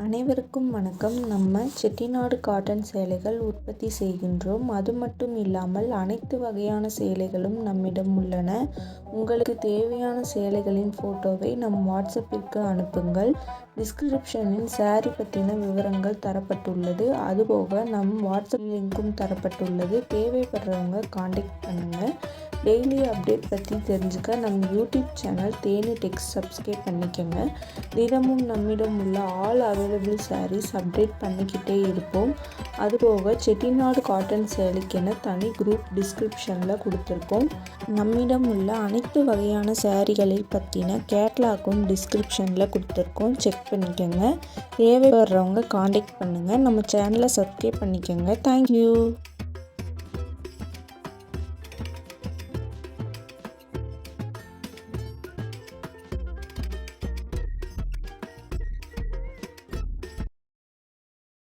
அனைவருக்கும் வணக்கம். நம்ம செட்டிநாடு காட்டன் சேலைகள் உற்பத்தி செய்கின்றோம். அது மட்டும் இல்லாமல் அனைத்து வகையான சேலைகளும் நம்மிடம் உள்ளன. உங்களுக்கு தேவையான சேலைகளின் ஃபோட்டோவை நம் வாட்ஸ்அப்பிற்கு அனுப்புங்கள். டிஸ்கிரிப்ஷனில் சாரி பற்றின விவரங்கள் தரப்பட்டுள்ளது. அதுபோக நம் வாட்ஸ்அப் லிங்க்கும் தரப்பட்டுள்ளது. தேவைப்படுறவங்க காண்டாக்ட் பண்ணுங்கள். டெய்லி அப்டேட் பற்றி தெரிஞ்சுக்க நம்ம யூடியூப் சேனல் தேனி டெக்ஸ் சப்ஸ்கிரைப் பண்ணிக்கோங்க. தினமும் நம்மிடம் உள்ள ஆல் அவைலபிள் சாரீஸ் அப்டேட் பண்ணிக்கிட்டே இருப்போம். அதுபோக செட்டிநாடு காட்டன் சேலைக்கென தனி குரூப் டிஸ்கிரிப்ஷனில் கொடுத்துருக்கோம். நம்மிடம் உள்ள அனைத்து வகையான சாரீகளை பற்றின கேட்லாக்கும் டிஸ்கிரிப்ஷனில் கொடுத்துருக்கோம். செக் பண்ணிக்கோங்க. தேவைப்படுறவங்க காண்டாக்ட் பண்ணுங்கள். நம்ம சேனலை சப்ஸ்கிரைப் பண்ணிக்கோங்க. தேங்க்யூ.